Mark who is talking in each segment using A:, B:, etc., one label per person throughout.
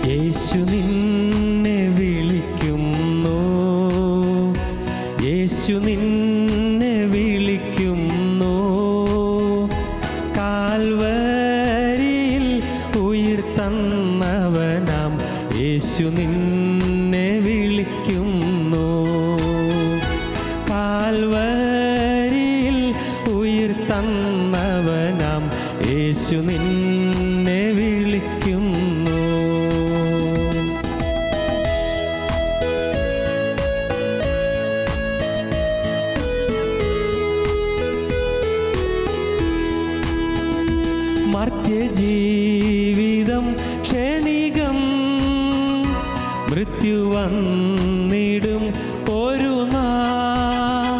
A: യേശു നിന്നെ വിളിക്കുന്നു, യേശു നിന്നെ വിളിക്കുന്നു. കാൽവരിയിൽ ഉയിർത്തന്നവനാം യേശു നിന്നെ വിളിക്കുന്നു. കാൽവരിയിൽ ഉയിർത്തന്നവനാം യേശു നിന്നെ വിളിക്കുന്നു. മർത്യജീവിതം ക്ഷണികം, മൃത്യു വന്നിടും ഒരു നാൾ.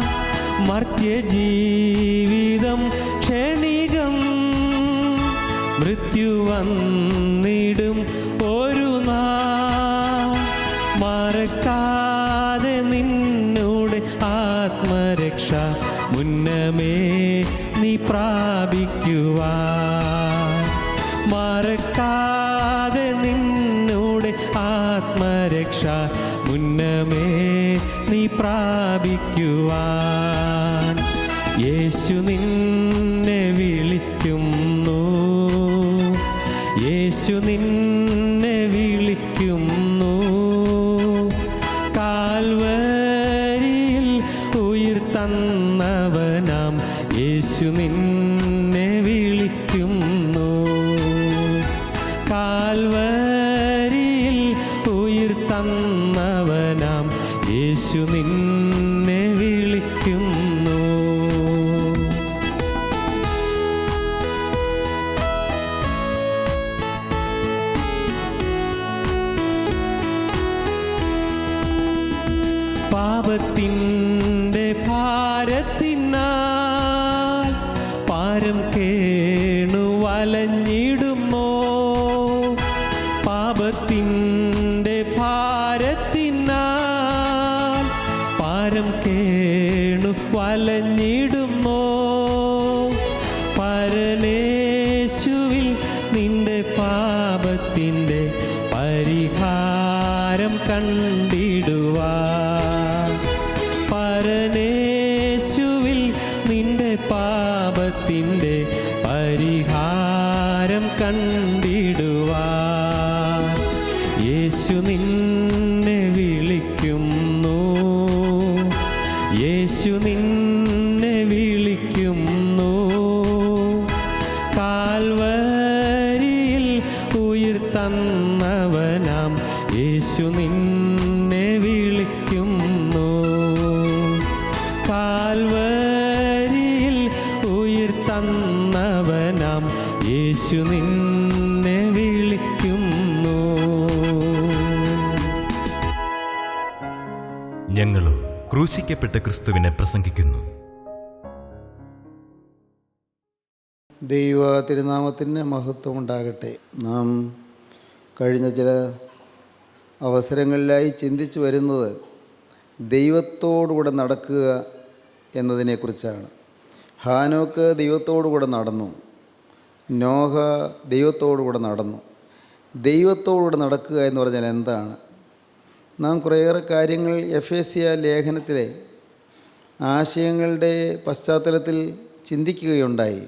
A: മർത്യജീവിതം ക്ഷണികം, മൃത്യു വന്നിടും ഒരു നാൾ. മറക്കാതെ നിന്നോട് ആത്മരക്ഷ മുന്നമേ നീ പ്രാപിക്കുവാൻ. മറക്കാതെ നിന്നോട് ആത്മരക്ഷ മുന്നമേ നീ പ്രാപിക്കുവാൻ. യേശു നിന്നെ വിളിക്കുന്നു, യേശു നിന്നെ വിളിക്കുന്നു. കാൽവരിയിൽ ഉയിർത്തന്നവനാം യേശു നിന്നെ വിളിക്കുന്നു. കാൽവരിയിൽ ഉയിർത്തന്നവനാം യേശു നിന്നെ വിളിക്കുന്നു. പാപത്തിൻ്റെ ഭാരത്തിനാൽ പാരം കേണു വലഞ്ഞിടുമോ. പാപത്തിൻ്റെ ഭാരത്തിനാൽ പാരം കേണു വലഞ്ഞിടുമോ. പരനേശുവിൽ നിന്റെ പാപത്തിൻ്റെ പരിഹാരം കണ്ടിടുവാൻ. പരനേശുവിൽ നിന്റെ പാപത്തിൻ്റെ പരിഹാരം കണ്ടിടുവാൻ. യേശു നിന്നെ വിളിക്കുന്നു, യേശു നിന്നെ വിളിക്കുന്നു. കാൽവരിയിൽ ഉയിർത്തന്നവനാം യേശു നിന്നെ വിളിക്കുന്നു. കാൽവരിയിൽ ഉയിർത്തന്നവനാം യേശു നിന്നെ വിളിക്കുന്നു.
B: ഞങ്ങളും ക്രൂശിക്കപ്പെട്ട ക്രിസ്തുവിനെ പ്രസംഗിക്കുന്നു.
C: ദൈവ തിരുനാമത്തിന് മഹത്വം ഉണ്ടാകട്ടെ. നാം കഴിഞ്ഞ ചില അവസരങ്ങളിലായി ചിന്തിച്ചു വരുന്നത് ദൈവത്തോടുകൂടെ നടക്കുക എന്നതിനെക്കുറിച്ചാണ്. ഹാനോക്ക് ദൈവത്തോടുകൂടെ നടന്നു, നോഹ ദൈവത്തോടുകൂടെ നടന്നു. ദൈവത്തോടുകൂടെ നടക്കുക എന്ന് പറഞ്ഞാൽ എന്താണ്? നാം കുറേയേറെ കാര്യങ്ങൾ എഫേസ്യ ലേഖനത്തിലെ ആശയങ്ങളുടെ പശ്ചാത്തലത്തിൽ ചിന്തിക്കുകയുണ്ടായി.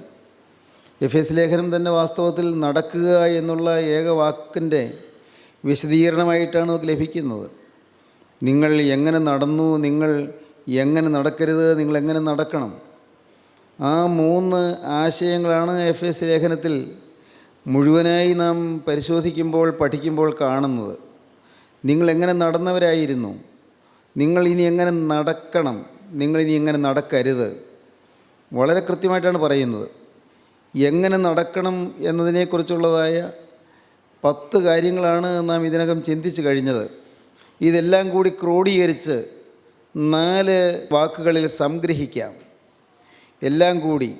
C: എഫേസ്യ ലേഖനം തന്നെ വാസ്തവത്തിൽ നടക്കുക എന്നുള്ള ഏക വാക്കിൻ്റെ വിശദീകരണമായിട്ടാണ് നമുക്ക് ലഭിക്കുന്നത്. നിങ്ങൾ എങ്ങനെ നടന്നു, നിങ്ങൾ എങ്ങനെ നടക്കരുത്, നിങ്ങൾ എങ്ങനെ നടക്കണം, ആ 3 ആശയങ്ങളാണ് എഫേസ്യ ലേഖനത്തിൽ മുഴുവനായി നാം പരിശോധിക്കുമ്പോൾ പഠിക്കുമ്പോൾ കാണുന്നത്. നിങ്ങളെങ്ങനെ നടന്നവരായിരുന്നു, നിങ്ങളിനി എങ്ങനെ നടക്കണം, നിങ്ങളിനി എങ്ങനെ നടക്കരുത്, വളരെ കൃത്യമായിട്ടാണ് പറയുന്നത്. എങ്ങനെ നടക്കണം എന്നതിനെക്കുറിച്ചുള്ളതായ 10 കാര്യങ്ങളാണ് നാം ഇതിനകം ചിന്തിച്ച് കഴിഞ്ഞത്. ഇതെല്ലാം കൂടി ക്രോഡീകരിച്ച് 4 വാക്കുകളിൽ സംഗ്രഹിക്കാം. എല്ലാം കൂടി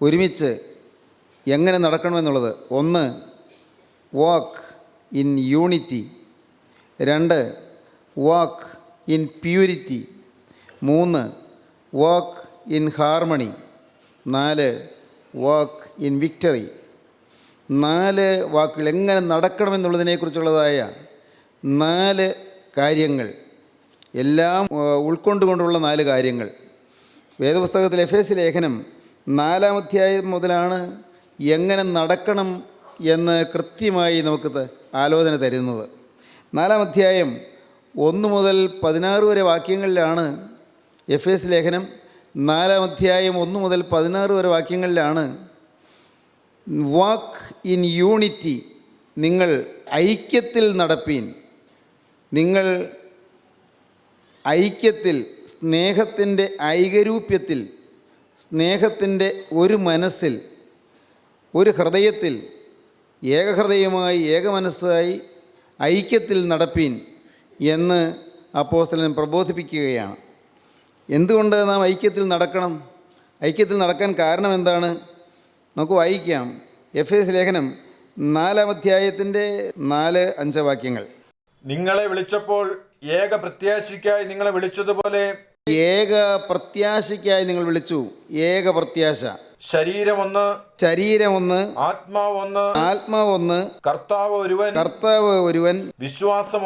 C: ഒരുമിച്ച് എങ്ങനെ നടക്കണമെന്നുള്ളത്: 1, walk in unity; 2, walk in purity; 3, walk in harmony; 4, walk in victory. 4 വാക്കുകൾ എങ്ങനെ നടക്കണമെന്നുള്ളതിനെക്കുറിച്ചുള്ളതായ 4 കാര്യങ്ങൾ എല്ലാം ഉൾക്കൊണ്ടുകൊണ്ടുള്ള 4 കാര്യങ്ങൾ വേദപുസ്തകത്തിൽ എഫേസ്യ ലേഖനം 4-ാം അധ്യായം മുതലാണ് എങ്ങനെ നടക്കണം എന്ന് കൃത്യമായി നമുക്ക് ആലോചന തരുന്നത്. 4-ാം അധ്യായം 1 മുതൽ 16 വരെ വാക്യങ്ങളിലാണ് എഫേസ്യ ലേഖനം. 4-ാം അധ്യായം 1 മുതൽ 16 വരെ വാക്യങ്ങളിലാണ് വാക്ക് ഇൻ യൂണിറ്റി, നിങ്ങൾ ഐക്യത്തിൽ നടപ്പീൻ, നിങ്ങൾ ഐക്യത്തിൽ, സ്നേഹത്തിൻ്റെ ഐകരൂപ്യത്തിൽ, സ്നേഹത്തിൻ്റെ ഒരു മനസ്സിൽ, ഒരു ഹൃദയത്തിൽ, ഏകഹൃദയമായി ഏകമനസ്സായി ഐക്യത്തിൽ നടപ്പീൻ എന്ന് അപ്പോസ്തലൻ പ്രബോധിപ്പിക്കുകയാണ്. എന്തുകൊണ്ട് നാം ഐക്യത്തിൽ നടക്കണം? ഐക്യത്തിൽ നടക്കാൻ കാരണം എന്താണ്? നമുക്ക് വായിക്കാം. എഫേസ്യ ലേഖനം 4-ാം അധ്യായത്തിൻ്റെ 4-5 വാക്യങ്ങൾ.
D: നിങ്ങളെ വിളിച്ചപ്പോൾ ഏക പ്രത്യാശയ്ക്കായി നിങ്ങളെ വിളിച്ചതുപോലെ,
C: ഏക പ്രത്യാശയ്ക്കായി നിങ്ങൾ വിളിച്ചു. ഏക പ്രത്യാശ.
D: ശരീരം ഒന്ന്,
C: ആത്മാവ് ഒന്ന്,
D: കർത്താവ്
C: ഒരുവൻ,
D: വിശ്വാസം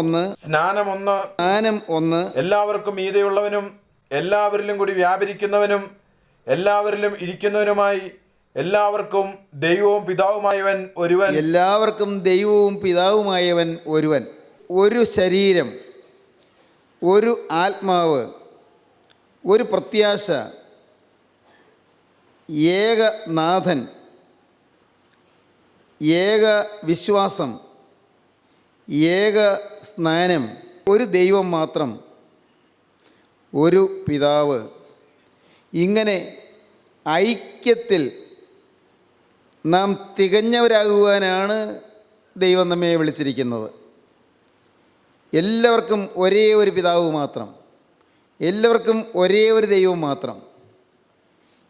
D: ഒന്ന്, സ്നാനം ഒന്ന്, എല്ലാവർക്കും മീതെയുള്ളവനും എല്ലാവരിലും കൂടി വ്യാപരിക്കുന്നവനും എല്ലാവരിലും ഇരിക്കുന്നവനുമായി എല്ലാവർക്കും ദൈവവും പിതാവുമായവൻ
C: ഒരുവൻ. ഒരു ശരീരം, ഒരു ആത്മാവ്, ഒരു പ്രത്യാശ, ഏക നാഥൻ, ഏക വിശ്വാസം, ഏക സ്നാനം, ഒരു ദൈവം മാത്രം, ഒരു പിതാവ്. ഇങ്ങനെ ഐക്യത്തിൽ നാം തികഞ്ഞവരാകുവാനാണ് ദൈവം നമ്മെ വിളിച്ചിരിക്കുന്നത്. എല്ലാവർക്കും ഒരേ ഒരു പിതാവ് മാത്രം, എല്ലാവർക്കും ഒരേ ഒരു ദൈവം മാത്രം,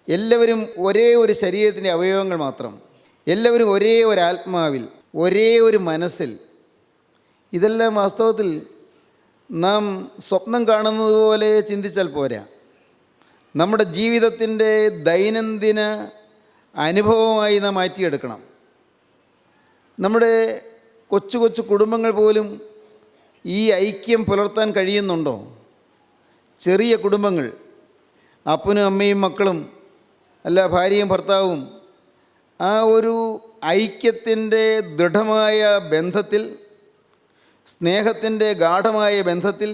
C: എല്ലാവരും ഒരേ ഒരു ശരീരത്തിൻ്റെ അവയവങ്ങൾ മാത്രം, എല്ലാവരും ഒരേ ഒരു ആത്മാവിൽ, ഒരേ ഒരു മനസ്സിൽ. ഇതെല്ലാം വാസ്തവത്തിൽ നാം സ്വപ്നം കാണുന്നത് പോലെ ചിന്തിച്ചാൽ പോരാ. നമ്മുടെ ജീവിതത്തിൻ്റെ ദൈനംദിന അനുഭവമായി നാം മാറ്റിയെടുക്കണം. നമ്മുടെ കൊച്ചു കൊച്ചു കുടുംബങ്ങൾ പോലും ഈ ഐക്യം പുലർത്താൻ കഴിയുന്നുണ്ടോ? ചെറിയ കുടുംബങ്ങൾ, അപ്പനും അമ്മയും മക്കളും, അല്ല ഭാര്യയും ഭർത്താവും, ആ ഒരു ഐക്യത്തിൻ്റെ ദൃഢമായ ബന്ധത്തിൽ, സ്നേഹത്തിൻ്റെ ഗാഢമായ ബന്ധത്തിൽ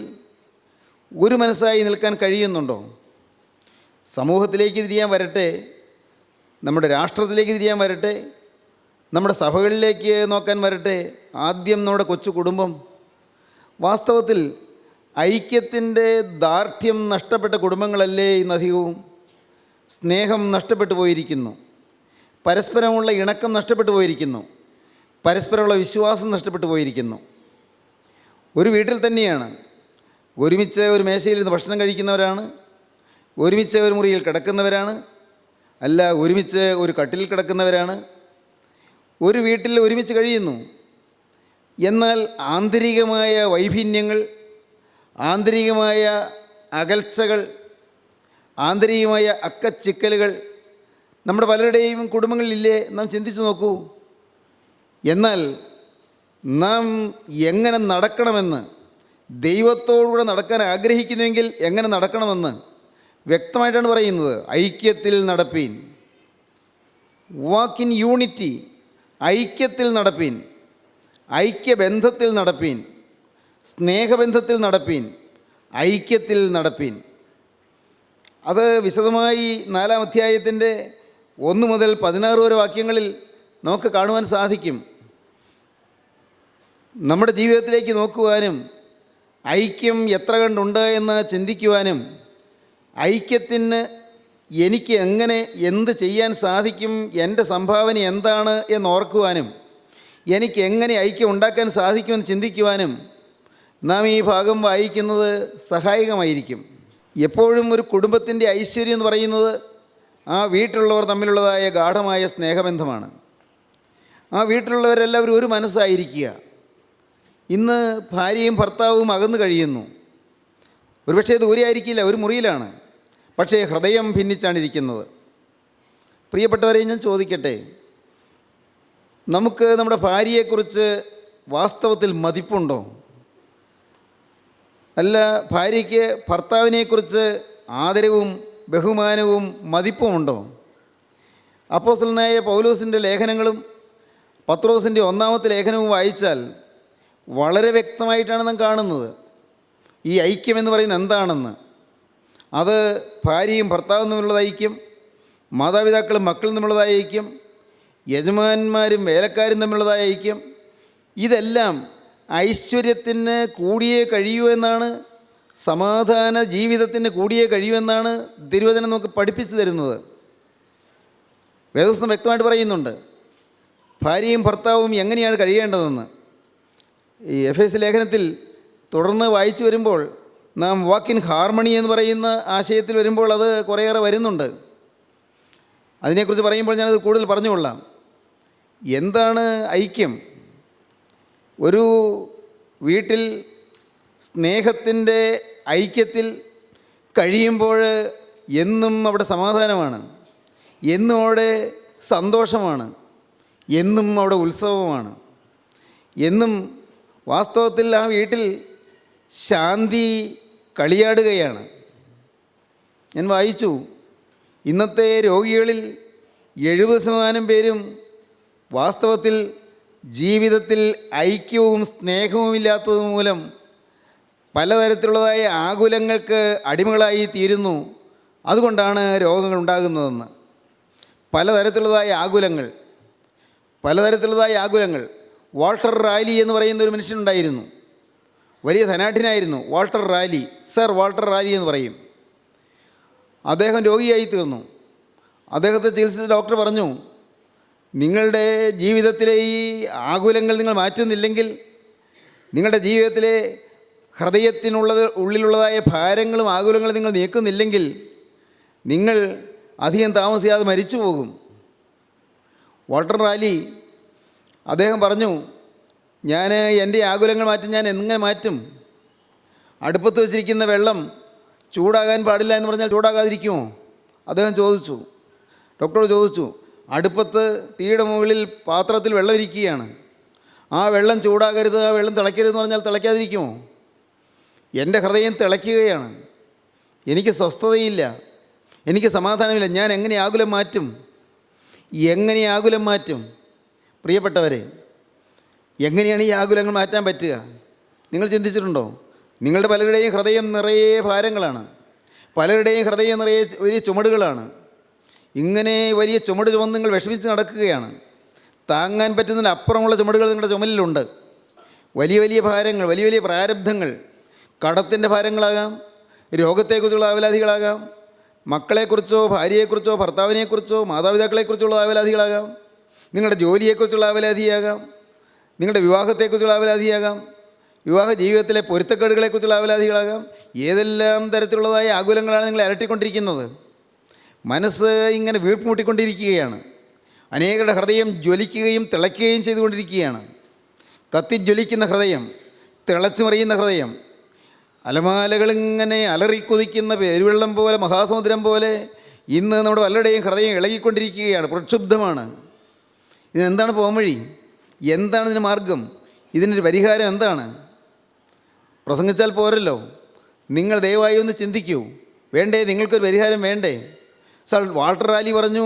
C: ഒരു മനസ്സായി നിൽക്കാൻ കഴിയുന്നുണ്ടോ? സമൂഹത്തിലേക്ക് തിരിയാൻ വരട്ടെ, നമ്മുടെ രാഷ്ട്രത്തിലേക്ക് തിരിയാൻ വരട്ടെ, നമ്മുടെ സഭകളിലേക്ക് നോക്കാൻ വരട്ടെ, ആദ്യം നമ്മുടെ കൊച്ചു കുടുംബം. വാസ്തവത്തിൽ ഐക്യത്തിൻ്റെ ദാർഢ്യം നഷ്ടപ്പെട്ട കുടുംബങ്ങളല്ലേ ഇന്നധികവും. സ്നേഹം നഷ്ടപ്പെട്ടു പോയിരിക്കുന്നു, പരസ്പരമുള്ള ഇണക്കം നഷ്ടപ്പെട്ടു പോയിരിക്കുന്നു, പരസ്പരമുള്ള വിശ്വാസം നഷ്ടപ്പെട്ടു പോയിരിക്കുന്നു. ഒരു വീട്ടിൽ തന്നെയാണ്, ഒരുമിച്ച് ഒരു മേശയിൽ നിന്ന് ഭക്ഷണം കഴിക്കുന്നവരാണ്, ഒരുമിച്ച് ഒരു മുറിയിൽ കിടക്കുന്നവരാണ്, അല്ല ഒരുമിച്ച് ഒരു കട്ടിലിൽ കിടക്കുന്നവരാണ്, ഒരു വീട്ടിൽ ഒരുമിച്ച് കഴിയുന്നു. എന്നാൽ ആന്തരികമായ വൈഭിന്യങ്ങൾ, ആന്തരികമായ അകൽച്ചകൾ, ആന്തരികമായ അക്കച്ചിക്കലുകൾ നമ്മുടെ പലരുടെയും കുടുംബങ്ങളിലില്ലേ? നാം ചിന്തിച്ചു നോക്കൂ. എന്നാൽ നാം എങ്ങനെ നടക്കണമെന്ന്, ദൈവത്തോടുകൂടെ നടക്കാൻ ആഗ്രഹിക്കുന്നുവെങ്കിൽ എങ്ങനെ നടക്കണമെന്ന് വ്യക്തമായിട്ടാണ് പറയുന്നത്. ഐക്യത്തിൽ നടപ്പീൻ, വാക്ക് ഇൻ യൂണിറ്റി, ഐക്യത്തിൽ നടപ്പീൻ, ഐക്യബന്ധത്തിൽ നടപ്പീൻ, സ്നേഹബന്ധത്തിൽ നടപ്പീൻ, ഐക്യത്തിൽ നടപ്പീൻ. അത് വിശദമായി 4-ാം അധ്യായത്തിൻ്റെ 1 മുതൽ 16 വരെ വാക്യങ്ങളിൽ നമുക്ക് കാണുവാൻ സാധിക്കും. നമ്മുടെ ജീവിതത്തിലേക്ക് നോക്കുവാനും ഐക്യം എത്ര കണ്ടുണ്ട് എന്ന് ചിന്തിക്കുവാനും, ഐക്യത്തിന് എനിക്ക് എങ്ങനെ എന്ത് ചെയ്യാൻ സാധിക്കും, എൻ്റെ സംഭാവന എന്താണ് എന്നോർക്കുവാനും, എനിക്ക് എങ്ങനെ ഐക്യം ഉണ്ടാക്കാൻ സാധിക്കുമെന്ന് ചിന്തിക്കുവാനും നാം ഈ ഭാഗം വായിക്കുന്നത് സഹായകമായിരിക്കും. എപ്പോഴും ഒരു കുടുംബത്തിൻ്റെ ഐശ്വര്യം എന്ന് പറയുന്നത് ആ വീട്ടിലുള്ളവർ തമ്മിലുള്ളതായ ഗാഢമായ സ്നേഹബന്ധമാണ്. ആ വീട്ടിലുള്ളവരെല്ലാവരും ഒരു മനസ്സായിരിക്കുക. ഇന്ന് ഭാര്യയും ഭർത്താവും അകന്നു കഴിയുന്നു. ഒരുപക്ഷേ ദൂരെ ആയിരിക്കില്ല, ഒരു മുറിയിലാണ്, പക്ഷേ ഹൃദയം ഭിന്നിച്ചാണ് ഇരിക്കുന്നത്. പ്രിയപ്പെട്ടവരെ, ഞാൻ ചോദിക്കട്ടെ, നമുക്ക് നമ്മുടെ ഭാര്യയെക്കുറിച്ച് വാസ്തവത്തിൽ മതിപ്പുണ്ടോ? അല്ല, ഭാര്യയ്ക്ക് ഭർത്താവിനെക്കുറിച്ച് ആദരവും ബഹുമാനവും മതിപ്പുമുണ്ടോ? അപ്പോസ്തലനായ പൗലോസിൻ്റെ ലേഖനങ്ങളും പത്രോസിൻ്റെ 1-ാമത്തെ ലേഖനവും വായിച്ചാൽ വളരെ വ്യക്തമായിട്ടാണ് നാം കാണുന്നത് ഈ ഐക്യമെന്ന് പറയുന്നത് എന്താണെന്ന്. അത് ഭാര്യയും ഭർത്താവും തമ്മിലുള്ളത് ഐക്യം, മാതാപിതാക്കളും മക്കളും തമ്മിലുള്ളതായ ഐക്യം, യജമാന്മാരും വേലക്കാരും തമ്മിലുള്ളതായ ഐക്യം, ഇതെല്ലാം ഐശ്വര്യത്തിന് കൂടിയേ കഴിയൂ എന്നാണ്, സമാധാന ജീവിതത്തിന് കൂടിയേ കഴിയൂ എന്നാണ് തിരുവചനം നമുക്ക് പഠിപ്പിച്ചു തരുന്നത്. വേദപുസ്തകം വ്യക്തമായിട്ട് പറയുന്നുണ്ട് ഭാര്യയും ഭർത്താവും എങ്ങനെയാണ് കഴിയേണ്ടതെന്ന്. ഈ എഫേസ്യ ലേഖനത്തിൽ തുടർന്ന് വായിച്ചു വരുമ്പോൾ നാം വാക്ക് ഇൻ ഹാർമണി എന്ന് പറയുന്ന ആശയത്തിൽ വരുമ്പോൾ അത് കുറേയേറെ വരുന്നുണ്ട്. അതിനെക്കുറിച്ച് പറയുമ്പോൾ ഞാനത് കൂടുതൽ പറഞ്ഞുകൊള്ളാം. എന്താണ് ഐക്യം? ഒരു വീട്ടിൽ സ്നേഹത്തിൻ്റെ ഐക്യത്തിൽ കഴിയുമ്പോൾ എന്നും അവിടെ സമാധാനമാണ്, എന്നും അവിടെ സന്തോഷമാണ്, എന്നും അവിടെ ഉത്സവമാണ്, എന്നും വാസ്തവത്തിൽ ആ വീട്ടിൽ ശാന്തി കളിയാടുകയാണ്. ഞാൻ വായിച്ചു, ഇന്നത്തെ രോഗികളിൽ 70% പേരും വാസ്തവത്തിൽ ജീവിതത്തിൽ ഐക്യവും സ്നേഹവും ഇല്ലാത്തത് മൂലം പലതരത്തിലുള്ളതായ ആകുലങ്ങൾക്ക് അടിമകളായി തീരുന്നു. അതുകൊണ്ടാണ് രോഗങ്ങൾ ഉണ്ടാകുന്നതെന്ന്. പലതരത്തിലുള്ളതായ ആകുലങ്ങൾ. വാൾട്ടർ റാലി എന്ന് പറയുന്ന ഒരു മനുഷ്യനുണ്ടായിരുന്നു, വലിയ ധനാഢ്യനായിരുന്നു. Walter Raleigh, sir Walter Raleigh എന്ന് പറയും. അദ്ദേഹം രോഗിയായി തീർന്നു. അദ്ദേഹത്തെ ചികിത്സിച്ച ഡോക്ടർ പറഞ്ഞു, നിങ്ങളുടെ ജീവിതത്തിലെ ഈ ആകുലങ്ങൾ നിങ്ങൾ മാറ്റുന്നില്ലെങ്കിൽ, നിങ്ങളുടെ ജീവിതത്തിലെ ഉള്ളിലുള്ളതായ ഭാരങ്ങളും ആകുലങ്ങളും നിങ്ങൾ നീക്കുന്നില്ലെങ്കിൽ നിങ്ങൾ അധികം താമസിയാതെ മരിച്ചു പോകും. വാൾട്ടർ റാലി അദ്ദേഹം പറഞ്ഞു, ഞാൻ എൻ്റെ ആകുലങ്ങൾ മാറ്റും. ഞാൻ എങ്ങനെ മാറ്റും? അടുപ്പത്ത് വെച്ചിരിക്കുന്ന വെള്ളം ചൂടാകാൻ പാടില്ല എന്ന് പറഞ്ഞാൽ ചൂടാകാതിരിക്കുമോ? അദ്ദേഹം ചോദിച്ചു, ഡോക്ടറോട് ചോദിച്ചു. അടുപ്പത്ത് തീയുടെ മുകളിൽ പാത്രത്തിൽ വെള്ളം ഇരിക്കുകയാണ്, ആ വെള്ളം ചൂടാകരുത്, ആ വെള്ളം തിളയ്ക്കരുതെന്ന് പറഞ്ഞാൽ തിളയ്ക്കാതിരിക്കുമോ? എൻ്റെ ഹൃദയം തിളയ്ക്കുകയാണ്, എനിക്ക് സ്വസ്ഥതയില്ല, എനിക്ക് സമാധാനമില്ല. ഞാൻ എങ്ങനെ ആകുലം മാറ്റും? പ്രിയപ്പെട്ടവരെ, എങ്ങനെയാണ് ഈ ആകുലങ്ങൾ മാറ്റാൻ പറ്റുക? നിങ്ങൾ ചിന്തിച്ചിട്ടുണ്ടോ? നിങ്ങളുടെ പലരുടെയും ഹൃദയം നിറയെ ഭാരങ്ങളാണ്, പലരുടെയും ഹൃദയം നിറയെ വലിയ ചുമടുകളാണ്. ഇങ്ങനെ വലിയ ചുമട് ചുമന്ന് നിങ്ങൾ വിഷമിച്ച് നടക്കുകയാണ്. താങ്ങാൻ പറ്റുന്നതിന് അപ്പുറമുള്ള ചുമടുകൾ നിങ്ങളുടെ ചുമലിലുണ്ട്. വലിയ വലിയ ഭാരങ്ങൾ, വലിയ വലിയ പ്രാരബ്ധങ്ങൾ, കടത്തിൻ്റെ ഭാരങ്ങളാകാം, രോഗത്തെക്കുറിച്ചുള്ള ആവലാതികളാകാം, മക്കളെക്കുറിച്ചോ ഭാര്യയെക്കുറിച്ചോ ഭർത്താവിനെക്കുറിച്ചോ മാതാപിതാക്കളെക്കുറിച്ചുള്ള ആവലാതികളാകാം, നിങ്ങളുടെ ജോലിയെക്കുറിച്ചുള്ള ആവലാതിയാകാം, നിങ്ങളുടെ വിവാഹത്തെക്കുറിച്ചുള്ള ആവലാതിയാകാം, വിവാഹ ജീവിതത്തിലെ പൊരുത്തക്കേടുകളെക്കുറിച്ചുള്ള ആവലാതികളാകാം. ഏതെല്ലാം തരത്തിലുള്ളതായ ആകുലങ്ങളാണ് നിങ്ങളെ അലട്ടിക്കൊണ്ടിരിക്കുന്നത്. മനസ്സ് ഇങ്ങനെ വീർപ്പുമുട്ടിക്കൊണ്ടിരിക്കുകയാണ്. അനേകരുടെ ഹൃദയം ജ്വലിക്കുകയും തിളയ്ക്കുകയും ചെയ്തുകൊണ്ടിരിക്കുകയാണ്. കത്തിജ്വലിക്കുന്ന ഹൃദയം, തിളച്ചു മറിയുന്ന ഹൃദയം, അലമാലകളിങ്ങനെ അലറിക്കുതിക്കുന്ന പെരുവെള്ളം പോലെ, മഹാസമുദ്രം പോലെ ഇന്ന് നമ്മുടെ പലരുടെയും ഹൃദയം ഇളകിക്കൊണ്ടിരിക്കുകയാണ്, പ്രക്ഷുബ്ധമാണ്. ഇതിനെന്താണ് പോംവഴി? എന്താണ് ഇതിന് മാർഗം? ഇതിനൊരു പരിഹാരം എന്താണ്? പ്രസംഗിച്ചാൽ പോരല്ലോ, നിങ്ങൾ ദയവായി ഒന്ന് ചിന്തിക്കൂ. വേണ്ടേ? നിങ്ങൾക്കൊരു പരിഹാരം വേണ്ടേ? സർ വാൾട്ടർ റാലി പറഞ്ഞു,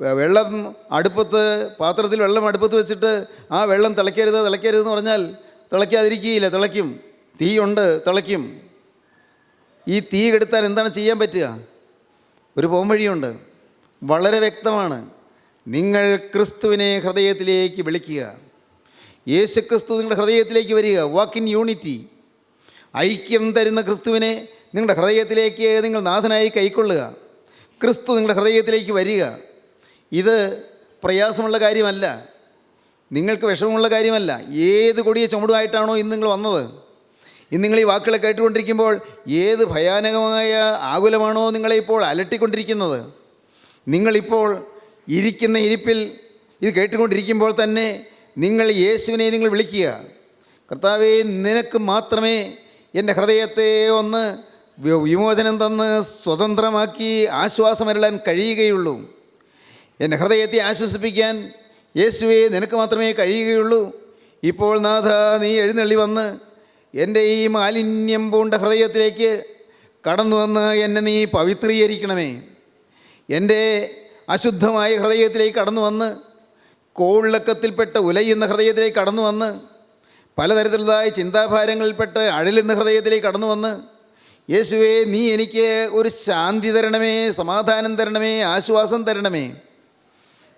C: വെള്ളം അടുപ്പത്ത്, പാത്രത്തിൽ വെള്ളം അടുപ്പത്ത് വെച്ചിട്ട് ആ വെള്ളം തിളയ്ക്കരുതെന്ന് പറഞ്ഞാൽ തിളയ്ക്കാതിരിക്കുകയില്ല, തിളയ്ക്കും. തീയുണ്ട്, തിളയ്ക്കും. ഈ തീ കെടുത്താൻ എന്താണ് ചെയ്യാൻ പറ്റുക? ഒരു പോംവഴിയുണ്ട്, വളരെ വ്യക്തമാണ്. നിങ്ങൾ ക്രിസ്തുവിനെ ഹൃദയത്തിലേക്ക് വിളിക്കുക. യേശു ക്രിസ്തു നിങ്ങളുടെ ഹൃദയത്തിലേക്ക് വരിക. Walk in unity. ഐക്യം തരുന്ന ക്രിസ്തുവിനെ നിങ്ങളുടെ ഹൃദയത്തിലേക്ക് നിങ്ങൾ നാഥനായി കൈക്കൊള്ളുക. ക്രിസ്തു നിങ്ങളുടെ ഹൃദയത്തിലേക്ക് വരിക. ഇത് പ്രയാസമുള്ള കാര്യമല്ല, നിങ്ങൾക്ക് വിഷമമുള്ള കാര്യമല്ല. ഏത് കൊടിയ ചുമടുമായിട്ടാണോ ഇന്ന് നിങ്ങൾ വന്നത്, ഇന്ന് നിങ്ങൾ ഈ വാക്കുകളെ കേട്ടുകൊണ്ടിരിക്കുമ്പോൾ ഏത് ഭയാനകമായ ആകുലമാണോ നിങ്ങളെ ഇപ്പോൾ അലട്ടിക്കൊണ്ടിരിക്കുന്നത്, നിങ്ങളിപ്പോൾ ഇരിക്കുന്ന ഇരിപ്പിൽ ഇത് കേട്ടുകൊണ്ടിരിക്കുമ്പോൾ തന്നെ നിങ്ങൾ യേശുവിനെ നിങ്ങൾ വിളിക്കുക. കർത്താവേ, നിനക്ക് മാത്രമേ എൻ്റെ ഹൃദയത്തെ ഒന്ന് വിമോചനം തന്ന് സ്വതന്ത്രമാക്കി ആശ്വാസമരുളാൻ കഴിയുകയുള്ളൂ. എൻ്റെ ഹൃദയത്തെ ആശ്വസിപ്പിക്കാൻ യേശുവേ, നിനക്ക് മാത്രമേ കഴിയുകയുള്ളൂ. ഇപ്പോൾ നാഥ, നീ എഴുന്നള്ളി വന്ന് എൻ്റെ ഈ മാലിന്യം പൂണ്ട ഹൃദയത്തിലേക്ക് കടന്നു വന്ന് എന്നെ നീ പവിത്രീകരിക്കണമേ. എൻ്റെ അശുദ്ധമായ ഹൃദയത്തിലേക്ക് കടന്നു വന്ന്, കോളിളക്കത്തിൽപ്പെട്ട് ഉലയുന്ന ഹൃദയത്തിലേക്ക് കടന്നു വന്ന്, പലതരത്തിലുള്ളതായ ചിന്താഭാരങ്ങളിൽപ്പെട്ട് അഴലുന്ന ഹൃദയത്തിലേക്ക് കടന്നു വന്ന്, യേശുവേ, നീ എനിക്ക് ഒരു ശാന്തി തരണമേ, സമാധാനം തരണമേ, ആശ്വാസം തരണമേ.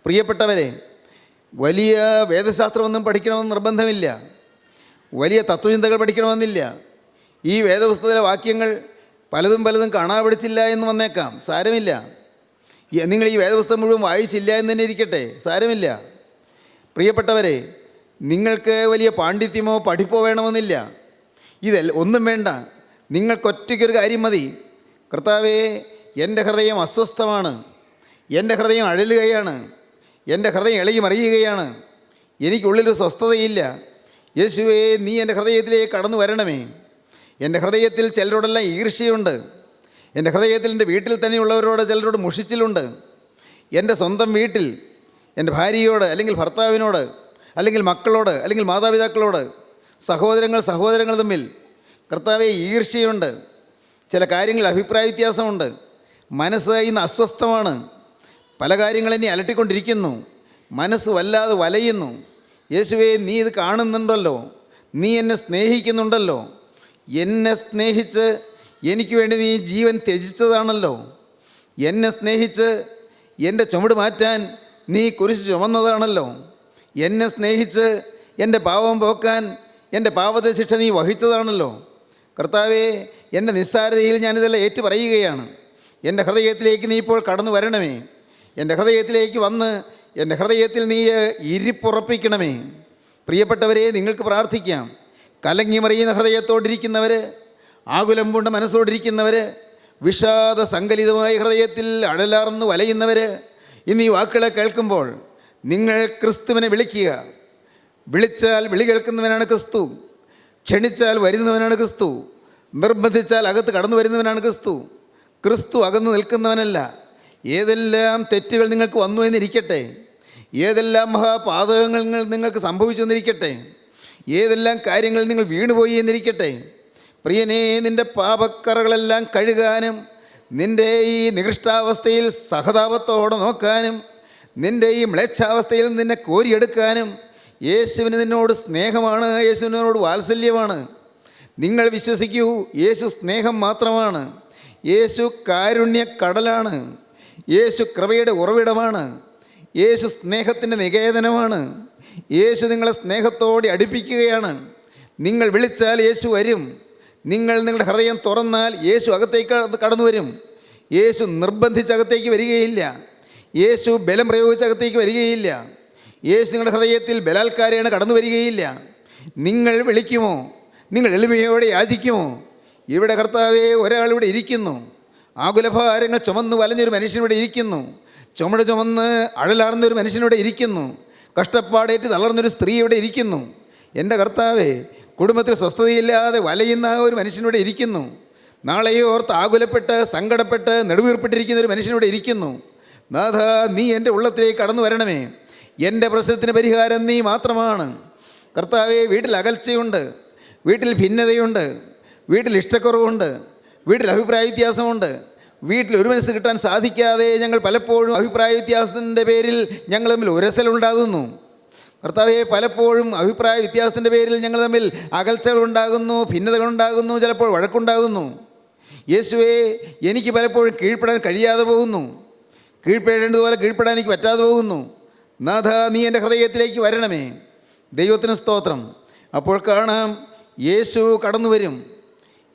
C: പ്രിയപ്പെട്ടവരെ, വലിയ വേദശാസ്ത്രമൊന്നും പഠിക്കണമെന്ന് നിർബന്ധമില്ല, വലിയ തത്വചിന്തകൾ പഠിക്കണമെന്നില്ല. ഈ വേദപുസ്തകത്തിലെ വാക്യങ്ങൾ പലതും കാണാൻ പഠിച്ചില്ല എന്ന് വന്നേക്കാം, സാരമില്ല. നിങ്ങൾ ഈ വേദപുസ്തകം മുഴുവൻ വായിച്ചില്ല എന്ന് തന്നെ ഇരിക്കട്ടെ, സാരമില്ല. പ്രിയപ്പെട്ടവരെ, നിങ്ങൾക്ക് വലിയ പാണ്ഡിത്യമോ പഠിപ്പോ വേണമെന്നില്ല. ഒന്നും വേണ്ട. നിങ്ങൾക്കൊറ്റയ്ക്കൊരു കാര്യം മതി. കർത്താവേ, എൻ്റെ ഹൃദയം അസ്വസ്ഥമാണ്, എൻ്റെ ഹൃദയം അഴലുകയാണ്, എൻ്റെ ഹൃദയം ഇളകി മറിയുകയാണ്, എനിക്കുള്ളിലൊരു സ്വസ്ഥതയില്ല. യേശുവേ, നീ എൻ്റെ ഹൃദയത്തിലേക്ക് കടന്നു വരണമേ. എൻ്റെ ഹൃദയത്തിൽ ചിലരോടെല്ലാം ഈർഷ്യയുണ്ട്. എൻ്റെ ഹൃദയത്തിൽ എൻ്റെ വീട്ടിൽ തന്നെയുള്ളവരോട് ചിലരോട് മുഷിച്ചിലുണ്ട്. എൻ്റെ സ്വന്തം വീട്ടിൽ എൻ്റെ ഭാര്യയോട്, അല്ലെങ്കിൽ ഭർത്താവിനോട്, അല്ലെങ്കിൽ മക്കളോട്, അല്ലെങ്കിൽ മാതാപിതാക്കളോട്, സഹോദരങ്ങൾ തമ്മിൽ കർത്താവെ ഈർഷ്യയുണ്ട്. ചില കാര്യങ്ങളിൽ അഭിപ്രായ വ്യത്യാസമുണ്ട്. മനസ്സ് ഇന്ന് അസ്വസ്ഥമാണ്. പല കാര്യങ്ങൾ എന്നെ അലട്ടിക്കൊണ്ടിരിക്കുന്നു. മനസ്സ് വല്ലാതെ വലയുന്നു. യേശുവേ, നീ ഇത് കാണുന്നുണ്ടല്ലോ, നീ എന്നെ സ്നേഹിക്കുന്നുണ്ടല്ലോ. എന്നെ സ്നേഹിച്ച് എനിക്ക് വേണ്ടി നീ ജീവൻ ത്യജിച്ചതാണല്ലോ. എന്നെ സ്നേഹിച്ച് എൻ്റെ ചുമട് മാറ്റാൻ നീ കുരിശ് ചുമന്നതാണല്ലോ. എന്നെ സ്നേഹിച്ച് എൻ്റെ പാപം പോക്കാൻ എൻ്റെ പാപത്തെ ശിക്ഷ നീ വഹിച്ചതാണല്ലോ. കർത്താവേ, എൻ്റെ നിസ്സാരതയിൽ ഞാനിതെല്ലാം ഏറ്റു പറയുകയാണ്. എൻ്റെ ഹൃദയത്തിലേക്ക് നീ ഇപ്പോൾ കടന്നു വരണമേ. എൻ്റെ ഹൃദയത്തിലേക്ക് വന്ന് എൻ്റെ ഹൃദയത്തിൽ നീ ഇരിപ്പുറപ്പിക്കണമേ. പ്രിയപ്പെട്ടവരെ, നിങ്ങൾക്ക് പ്രാർത്ഥിക്കാം. കലങ്ങി മറിയുന്ന ഹൃദയത്തോടിരിക്കുന്നവർ, ആകുലം പൂണ്ട മനസ്സോടിരിക്കുന്നവർ, വിഷാദ സങ്കലിതമായ ഹൃദയത്തിൽ അടലാർന്ന് വലയുന്നവർ, ഇന്ന് ഈ വാക്കുകളെ കേൾക്കുമ്പോൾ നിങ്ങൾ ക്രിസ്തുവിനെ വിളിക്കുക. വിളിച്ചാൽ വിളി കേൾക്കുന്നവനാണ് ക്രിസ്തു. ക്ഷണിച്ചാൽ വരുന്നവനാണ് ക്രിസ്തു. നിർബന്ധിച്ചാൽ അകത്ത് കടന്നു വരുന്നവനാണ് ക്രിസ്തു. ക്രിസ്തു അകന്നു നിൽക്കുന്നവനല്ല. ഏതെല്ലാം തെറ്റുകൾ നിങ്ങൾക്ക് വന്നു എന്നിരിക്കട്ടെ, ഏതെല്ലാം മഹാപാതകങ്ങൾ നിങ്ങൾക്ക് സംഭവിച്ചു എന്നിരിക്കട്ടെ, ഏതെല്ലാം കാര്യങ്ങൾ നിങ്ങൾ വീണുപോയി എന്നിരിക്കട്ടെ, പ്രിയനേ, നിൻ്റെ പാപക്കറകളെല്ലാം കഴുകാനും, നിൻ്റെ ഈ നികൃഷ്ടാവസ്ഥയിൽ സഹതാപത്തോടെ നോക്കാനും, നിൻ്റെ ഈ മ്ലേച്ഛാവസ്ഥയിൽ നിന്നെ കോരിയെടുക്കാനും യേശുവിന് നിന്നോട് സ്നേഹമാണ്, യേശുവിനോട് വാത്സല്യമാണ്. നിങ്ങൾ വിശ്വസിക്കൂ, യേശു സ്നേഹം മാത്രമാണ്. യേശു കാരുണ്യക്കടലാണ്. യേശു കൃപയുടെ ഉറവിടമാണ്. യേശു സ്നേഹത്തിൻ്റെ നികേതനമാണ്. യേശു നിങ്ങളെ സ്നേഹത്തോടെ അടുപ്പിക്കുകയാണ്. നിങ്ങൾ വിളിച്ചാൽ യേശു വരും. നിങ്ങൾ നിങ്ങളുടെ ഹൃദയം തുറന്നാൽ യേശു അകത്തേക്ക് കടന്നു വരും. യേശു നിർബന്ധിച്ചകത്തേക്ക് വരികയില്ല. യേശു ബലം പ്രയോഗിച്ചകത്തേക്ക് വരികയില്ല. യേശു നിങ്ങളുടെ ഹൃദയത്തിൽ ബലാത്കാരേണ കടന്നു വരികയില്ല. നിങ്ങൾ വിളിക്കുമോ? നിങ്ങൾ എളിമയോടെ യാചിക്കുമോ? ഇവിടെ കർത്താവേ, ഒരാളിവിടെ ഇരിക്കുന്നു. ആകുലഭാരങ്ങൾ ചുമന്ന് വലഞ്ഞൊരു മനുഷ്യനിവിടെ ഇരിക്കുന്നു. ചുമട് ചുമന്ന് അഴലാർന്നൊരു മനുഷ്യനിവിടെ ഇരിക്കുന്നു. കഷ്ടപ്പാടേറ്റ് തളർന്നൊരു സ്ത്രീ ഇവിടെ ഇരിക്കുന്നു. എൻ്റെ കർത്താവേ, കുടുംബത്തിൽ സ്വസ്ഥതയില്ലാതെ വലയുന്ന ഒരു മനുഷ്യനിവിടെ ഇരിക്കുന്നു. നാളെയോ ഓർത്ത് ആകുലപ്പെട്ട് സങ്കടപ്പെട്ട് നെടുവീർപ്പെട്ടിരിക്കുന്ന ഒരു മനുഷ്യനിവിടെ ഇരിക്കുന്നു. നാഥ, നീ എൻ്റെ ഉള്ളത്തിലേക്ക് കടന്നു വരണമേ. എൻ്റെ പ്രശ്നത്തിന് പരിഹാരം നീ മാത്രമാണ്. കർത്താവേ, വീട്ടിൽ അകൽച്ചയുണ്ട്, വീട്ടിൽ ഭിന്നതയുണ്ട്, വീട്ടിൽ ഇഷ്ടക്കുറവുണ്ട്, വീട്ടിൽ അഭിപ്രായ വ്യത്യാസമുണ്ട്. വീട്ടിൽ ഒരു മനസ്സ് കിട്ടാൻ സാധിക്കാതെ ഞങ്ങൾ പലപ്പോഴും അഭിപ്രായ വ്യത്യാസത്തിൻ്റെ പേരിൽ ഞങ്ങൾ തമ്മിൽ ഉരസലുണ്ടാകുന്നു. കർത്താവേ, പലപ്പോഴും അഭിപ്രായ വ്യത്യാസത്തിൻ്റെ പേരിൽ ഞങ്ങൾ തമ്മിൽ അകൽച്ചകളുണ്ടാകുന്നു, ഭിന്നതകളുണ്ടാകുന്നു, ചിലപ്പോൾ വഴക്കുണ്ടാകുന്നു. യേശുവേ, എനിക്ക് പലപ്പോഴും കീഴ്പ്പെടാൻ കഴിയാതെ പോകുന്നു. കീഴ്പ്പെടേണ്ടതുപോലെ കീഴ്പ്പെടാൻ എനിക്ക് പറ്റാതെ പോകുന്നു. നാഥ, നീ എൻ്റെ ഹൃദയത്തിലേക്ക് വരണമേ. ദൈവത്തിന് സ്തോത്രം. അപ്പോൾ കാണാം, യേശു കടന്നു വരും.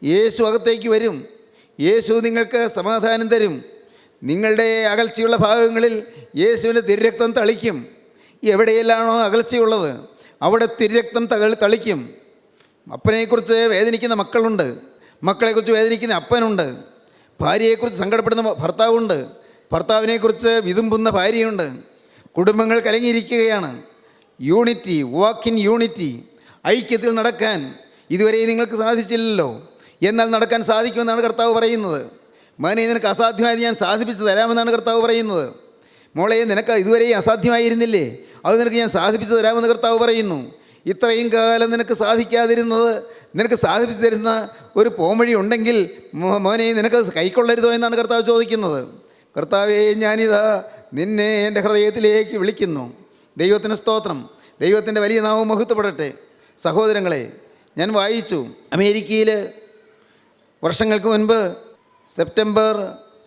C: യേശു അകത്തേക്ക് വരും. യേശു നിങ്ങൾക്ക് സമാധാനം തരും. നിങ്ങളുടെ അകൽച്ചയുള്ള ഭാഗങ്ങളിൽ യേശുവിൻ്റെ തിരുരക്തം തളിക്കും. എവിടെയെല്ലാണോ അകൽച്ചയുള്ളത് അവിടെ തിരുരക്തം തളിക്കും. അപ്പനെക്കുറിച്ച് വേദനിക്കുന്ന മക്കളുണ്ട്, മക്കളെക്കുറിച്ച് വേദനിക്കുന്ന അപ്പനുണ്ട്, ഭാര്യയെക്കുറിച്ച് സങ്കടപ്പെടുന്ന ഭർത്താവുണ്ട്, ഭർത്താവിനെക്കുറിച്ച് വിതുമ്പുന്ന ഭാര്യയുണ്ട്. കുടുംബങ്ങൾ കലങ്ങിയിരിക്കുകയാണ്. യൂണിറ്റി, വാക്ക് ഇൻ യൂണിറ്റി, ഐക്യത്തിൽ നടക്കാൻ ഇതുവരെ നിങ്ങൾക്ക് സാധിച്ചില്ലല്ലോ, എന്നാൽ നടക്കാൻ സാധിക്കുമെന്നാണ് കർത്താവ് പറയുന്നത്. മകനെ, നിനക്ക് അസാധ്യമായത് ഞാൻ സാധിപ്പിച്ച് തരാമെന്നാണ് കർത്താവ് പറയുന്നത്. മോളെ, നിനക്ക് ഇതുവരെ അസാധ്യമായിരുന്നില്ലേ, അത് നിനക്ക് ഞാൻ സാധിപ്പിച്ചു തരാമെന്ന് കർത്താവ് പറയുന്നു. ഇത്രയും കാലം നിനക്ക് സാധിക്കാതിരുന്നത് നിനക്ക് സാധിപ്പിച്ചു തരുന്ന ഒരു പോംവഴി ഉണ്ടെങ്കിൽ മോനെ നിനക്ക് കൈക്കൊള്ളരുതോ എന്നാണ് കർത്താവ് ചോദിക്കുന്നത്. കർത്താവേ, ഞാനിതാ നിന്നെ എൻ്റെ ഹൃദയത്തിലേക്ക് വിളിക്കുന്നു. ദൈവത്തിന് സ്തോത്രം. ദൈവത്തിൻ്റെ വലിയ നാമം മഹത്വപ്പെടട്ടെ. സഹോദരങ്ങളെ, ഞാൻ വായിച്ചു, അമേരിക്കയിൽ വർഷങ്ങൾക്ക് മുൻപ് സെപ്റ്റംബർ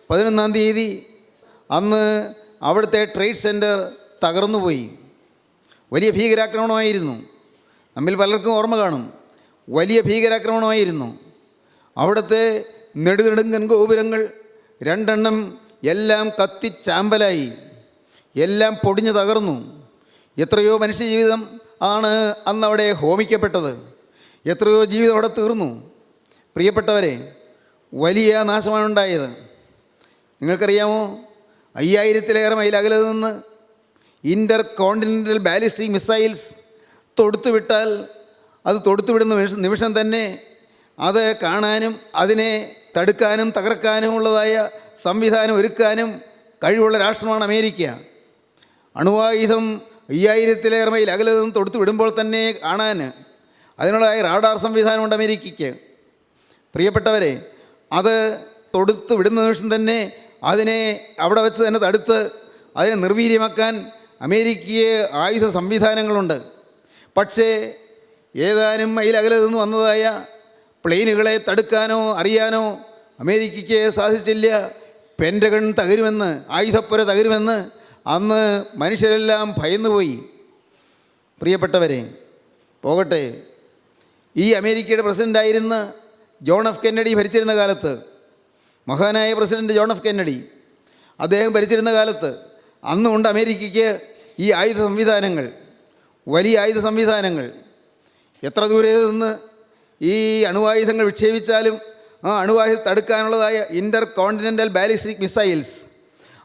C: 11 അന്ന് അവിടുത്തെ ട്രേഡ് സെൻറ്റർ തകർന്നുപോയി. വലിയ ഭീകരാക്രമണമായിരുന്നു. നമ്മിൽ പലർക്കും ഓർമ്മ കാണും. വലിയ ഭീകരാക്രമണമായിരുന്നു. അവിടുത്തെ നെടുനെടുങ്കൻ ഗോപുരങ്ങൾ 2 എല്ലാം കത്തിച്ചാമ്പലായി, എല്ലാം പൊടിഞ്ഞു തകർന്നു. എത്രയോ മനുഷ്യജീവിതം ആണ് അന്നവിടെ ഹോമിക്കപ്പെട്ടത്. എത്രയോ ജീവിതം അവിടെ തീർന്നു. പ്രിയപ്പെട്ടവരെ, വലിയ നാശമാണ് ഉണ്ടായത്. നിങ്ങൾക്കറിയാമോ, 5000-ലേറെ മൈൽ അകലെ നിന്ന് ഇൻ്റർ കോണ്ടിനെൻ്റൽ ബാലിസ്റ്റിക് മിസൈൽസ് തൊടുത്തുവിട്ടാൽ അത് തൊടുത്തുവിടുന്ന നിമിഷം തന്നെ അത് കാണാനും അതിനെ തടുക്കാനും തകർക്കാനുമുള്ളതായ സംവിധാനം ഒരുക്കാനും കഴിവുള്ള രാഷ്ട്രമാണ് അമേരിക്ക. അണുവായുധം 5000-ലേറെ മൈൽ അകലെ നിന്ന് തൊടുത്തു വിടുമ്പോൾ തന്നെ കാണാൻ അതിനുള്ളതായ റാഡാർ സംവിധാനമുണ്ട് അമേരിക്കയ്ക്ക്. പ്രിയപ്പെട്ടവരെ, അത് തൊടുത്ത് വിടുന്ന നിമിഷം തന്നെ അതിനെ അവിടെ വെച്ച് തന്നെ തടുത്ത് അതിനെ നിർവീര്യമാക്കാൻ അമേരിക്കയെ ആയുധ സംവിധാനങ്ങളുണ്ട്. പക്ഷേ ഏതാനും മൈൽ അകലെ നിന്ന് വന്നതായ പ്ലെയിനുകളെ തടുക്കാനോ അറിയാനോ അമേരിക്കയ്ക്ക് സാധിച്ചില്ല. പെൻറ്റഗൺ തകരുമെന്ന്, ആയുധപ്പുര തകരുമെന്ന് അന്ന് മനുഷ്യരെല്ലാം ഭയന്നുപോയി. പ്രിയപ്പെട്ടവരെ, പോകട്ടെ. ഈ അമേരിക്കയുടെ പ്രസിഡൻ്റായിരുന്ന ജോൺ എഫ് കെന്നഡി ഭരിച്ചിരുന്ന കാലത്ത്, മഹാനായ പ്രസിഡൻറ്റ് ജോൺ എഫ് കെന്നഡി അദ്ദേഹം ഭരിച്ചിരുന്ന കാലത്ത് അന്നുകൊണ്ട് അമേരിക്കയ്ക്ക് ഈ ആയുധ സംവിധാനങ്ങൾ, വലിയ ആയുധ സംവിധാനങ്ങൾ. എത്ര ദൂരെ നിന്ന് ഈ അണുവായുധങ്ങൾ വിക്ഷേപിച്ചാലും ആ അണുവായുധം തടുക്കാനുള്ളതായ ഇൻ്റർ കോണ്ടിനെൻ്റൽ ബാലിസ്റ്റിക് മിസൈൽസ്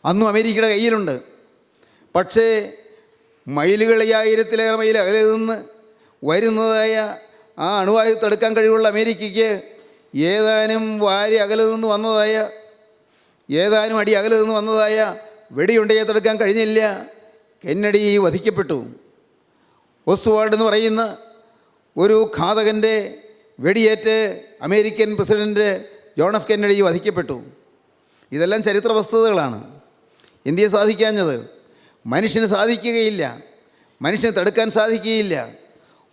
C: അന്നും അമേരിക്കയുടെ കയ്യിലുണ്ട്. പക്ഷേ മൈലുകൾ 5000-ലേറെ മൈൽ അകലെ നിന്ന് വരുന്നതായ ആ അണുവായുധം തടുക്കാൻ കഴിവുള്ള അമേരിക്കയ്ക്ക് ഏതാനും വാരി അകലെ നിന്ന് വന്നതായ, ഏതാനും അടി അകലെ നിന്ന് വന്നതായ വെടിയുണ്ടയെ തടുക്കാൻ കഴിഞ്ഞില്ല. കെന്നഡി വധിക്കപ്പെട്ടു. ഓസ്വാൾഡ് എന്ന് പറയുന്ന ഒരു ഘാതകൻ്റെ വെടിയേറ്റ് American president John F Kennedy വധിക്കപ്പെട്ടു. ഇതെല്ലാം ചരിത്ര വസ്തുതകളാണ്. ഇന്ത്യയെ സാധിക്കാഞ്ഞത് മനുഷ്യന് സാധിക്കുകയില്ല. മനുഷ്യനെ തടുക്കാൻ സാധിക്കുകയില്ല.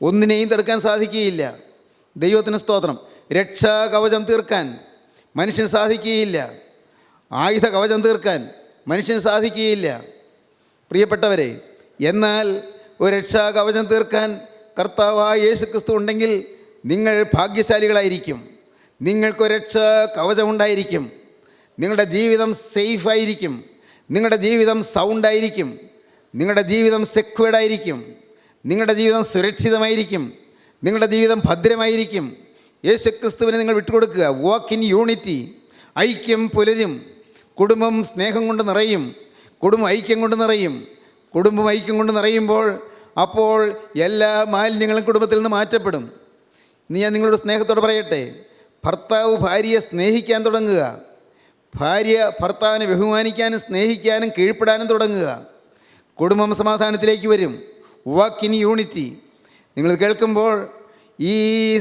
C: ഒന്നിനെയും തടുക്കാൻ സാധിക്കുകയില്ല. ദൈവത്തിന് സ്തോത്രം. രക്ഷാ കവചം തീർക്കാൻ മനുഷ്യന് സാധിക്കുകയില്ല. ആയുധ കവചം തീർക്കാൻ മനുഷ്യന് സാധിക്കുകയില്ല. പ്രിയപ്പെട്ടവരെ, എന്നാൽ ഒരു രക്ഷാ കവചം തീർക്കാൻ കർത്താവായ യേശുക്രിസ്തു ഉണ്ടെങ്കിൽ നിങ്ങൾ ഭാഗ്യശാലികളായിരിക്കും. നിങ്ങൾക്കൊരു രക്ഷാ കവചമുണ്ടായിരിക്കും. നിങ്ങളുടെ ജീവിതം സേഫായിരിക്കും. നിങ്ങളുടെ ജീവിതം സൗണ്ടായിരിക്കും. നിങ്ങളുടെ ജീവിതം സെക്വേർഡായിരിക്കും. നിങ്ങളുടെ ജീവിതം സുരക്ഷിതമായിരിക്കും. നിങ്ങളുടെ ജീവിതം ഭദ്രമായിരിക്കും. യേശുക്രിസ്തുവിനെ നിങ്ങൾ വിട്ടുകൊടുക്കുക. Walk in unity. ഐക്യം പുലരും. കുടുംബം സ്നേഹം കൊണ്ട് നിറയും. കുടുംബം ഐക്യം കൊണ്ട് നിറയും. കുടുംബം ഐക്യം കൊണ്ട് നിറയുമ്പോൾ അപ്പോൾ എല്ലാ മാലിന്യങ്ങളും കുടുംബത്തിൽ നിന്ന് മാറ്റപ്പെടും. ഇന്ന് ഞാൻ നിങ്ങളോട് സ്നേഹത്തോടെ പറയട്ടെ, ഭർത്താവ് ഭാര്യയെ സ്നേഹിക്കാൻ തുടങ്ങുക. ഭാര്യ ഭർത്താവിനെ ബഹുമാനിക്കാനും സ്നേഹിക്കാനും കീഴ്പ്പെടാനും തുടങ്ങുക. കുടുംബം സമാധാനത്തിലേക്ക് വരും. Walk in unity. നിങ്ങൾ കേൾക്കുമ്പോൾ ഈ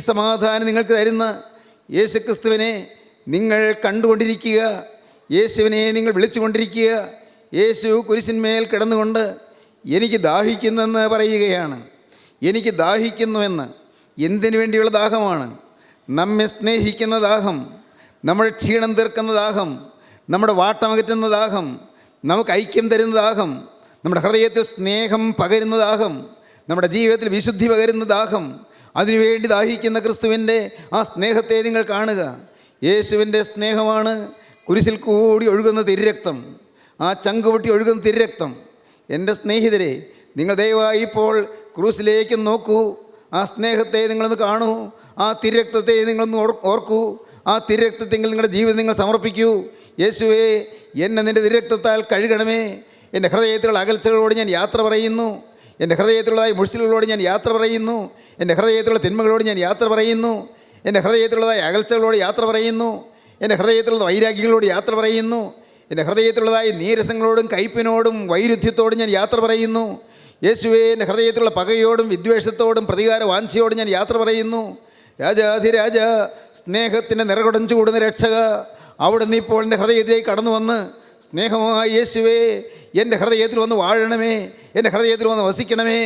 C: സമാധാനം നിങ്ങൾക്ക് തരുന്ന യേശുക്രിസ്തുവിനെ നിങ്ങൾ കണ്ടുകൊണ്ടിരിക്കുക. യേശുവിനെ നിങ്ങൾ വിളിച്ചുകൊണ്ടിരിക്കുക. യേശു കുരിശിന്മേൽ കിടന്നുകൊണ്ട് എനിക്ക് ദാഹിക്കുന്നെന്ന് പറയുകയാണ്. എനിക്ക് ദാഹിക്കുന്നുവെന്ന്. എന്തിനു വേണ്ടിയുള്ള ദാഹമാണ്? നമ്മെ സ്നേഹിക്കുന്ന ദാഹം, നമ്മുടെ ക്ഷീണം തീർക്കുന്ന ദാഹം, നമ്മുടെ വാട്ടമകറ്റുന്ന ദാഹം, നമുക്ക് ഐക്യം തരുന്ന ദാഹം, നമ്മുടെ ഹൃദയത്തിൽ സ്നേഹം പകരുന്ന ദാഹം, നമ്മുടെ ജീവിതത്തിൽ വിശുദ്ധി പകരുന്ന ദാഹം. അതിനുവേണ്ടി ദാഹിക്കുന്ന ക്രിസ്തുവിൻ്റെ ആ സ്നേഹത്തെ നിങ്ങൾ കാണുക. യേശുവിൻ്റെ സ്നേഹമാണ് കുരിശിൽ കൂടി ഒഴുകുന്ന തിരുരക്തം. ആ ചങ്കുപൊട്ടി ഒഴുകുന്ന തിരുരക്തം. എൻ്റെ സ്നേഹിതരെ, നിങ്ങൾ ദയവായി ഇപ്പോൾ ക്രൂസിലേക്ക് നോക്കൂ. ആ സ്നേഹത്തെ നിങ്ങളൊന്ന് കാണൂ. ആ തിരുരക്തത്തെ നിങ്ങളൊന്ന് ഓർക്കൂ. ആ തിരുരക്തത്തെ നിങ്ങളുടെ ജീവിതം നിങ്ങൾ സമർപ്പിക്കൂ. യേശുവേ, എന്നെ നിൻ്റെ തിരുരക്തത്താൽ കഴുകണമേ. എൻ്റെ ഹൃദയത്തിലുള്ള അകൽച്ചകളോട് ഞാൻ യാത്ര പറയുന്നു. എൻ്റെ ഹൃദയത്തിലുള്ളതായ മുഷിലുകളോട് ഞാൻ യാത്ര പറയുന്നു. എൻ്റെ ഹൃദയത്തിലുള്ള തിന്മകളോട് ഞാൻ യാത്ര പറയുന്നു. എൻ്റെ ഹൃദയത്തിലുള്ളതായ അകൽച്ചകളോട് യാത്ര പറയുന്നു. എൻ്റെ ഹൃദയത്തിലുള്ള വൈരാഗ്യങ്ങളോട് യാത്ര പറയുന്നു. എൻ്റെ ഹൃദയത്തിലുള്ളതായ നീരസങ്ങളോടും കയ്പിനോടും വൈരുദ്ധ്യത്തോടും ഞാൻ യാത്ര പറയുന്നു. യേശുവേ, എൻ്റെ ഹൃദയത്തിലുള്ള പകയോടും വിദ്വേഷത്തോടും പ്രതികാര വാഞ്ചയോടും ഞാൻ യാത്ര പറയുന്നു. രാജാധിരാജ, സ്നേഹത്തിൻ്റെ നിറകൊടഞ്ചു കൂടുന്ന രക്ഷക, അവിടുന്ന് ഇപ്പോൾ എൻ്റെ ഹൃദയത്തിലേക്ക് കടന്നു വന്ന് സ്നേഹമായ യേശുവേ, എൻ്റെ ഹൃദയത്തിൽ വന്ന് വാഴണമേ, എൻ്റെ ഹൃദയത്തിൽ വന്ന് വസിക്കണമേ.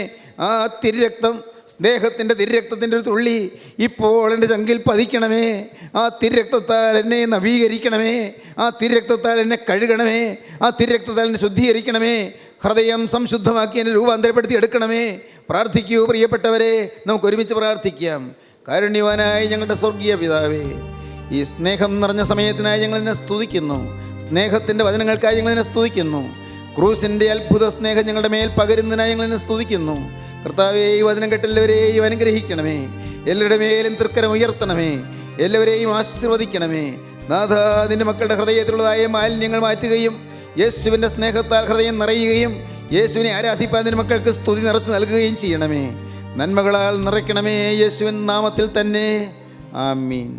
C: ആ തിരുരക്തം, സ്നേഹത്തിൻ്റെ തിരുരക്തത്തിൻ്റെ ഒരു തുള്ളി ഇപ്പോൾ എൻ്റെ ചങ്കിൽ പതിക്കണമേ. ആ തിരുരക്തത്താൽ എന്നെ നവീകരിക്കണമേ, ആ തിരുരക്തത്താൽ എന്നെ കഴുകണമേ, ആ തിരുരക്തത്താൽ എന്നെ ശുദ്ധീകരിക്കണമേ. ഹൃദയം സംശുദ്ധമാക്കി എന്നെ രൂപാന്തരപ്പെടുത്തി എടുക്കണമേ. പ്രാർത്ഥിക്കൂ പ്രിയപ്പെട്ടവരെ, നമുക്ക് ഒരുമിച്ച് പ്രാർത്ഥിക്കാം. കാരുണ്യവാനായ ഞങ്ങളുടെ സ്വർഗീയ പിതാവേ, ഈ സ്നേഹം നിറഞ്ഞ സമയത്തിനായി ഞങ്ങൾ എന്നെ സ്തുതിക്കുന്നു. സ്നേഹത്തിൻ്റെ വചനങ്ങൾക്കായി ഞങ്ങൾ എന്നെ സ്തുതിക്കുന്നു. ക്രൂസിൻ്റെ അത്ഭുത സ്നേഹം ഞങ്ങളുടെ മേൽ പകരുന്നതിനായി ഞങ്ങൾ എന്നെ സ്തുതിക്കുന്നു. കർത്താവേ, ഈ വചനം കേട്ട് എല്ലാവരെയും അനുഗ്രഹിക്കണമേ. എല്ലാവരുടെ മേലും തൃക്കരം ഉയർത്തണമേ. എല്ലാവരെയും ആശീർവദിക്കണമേ. നാഥ, നിൻ്റെ മക്കളുടെ ഹൃദയത്തിലുള്ളതായ മാലിന്യങ്ങൾ മാറ്റുകയും യേശുവിൻ്റെ സ്നേഹത്താൽ ഹൃദയം നിറയുകയും യേശുവിനെ ആരാധിപ്പാൻ നിൻ്റെ മക്കൾക്ക് സ്തുതി നിറച്ച് നൽകുകയും ചെയ്യണമേ. നന്മകളാൽ നിറയ്ക്കണമേ. യേശുവിൻ നാമത്തിൽ തന്നെ. ആമീൻ.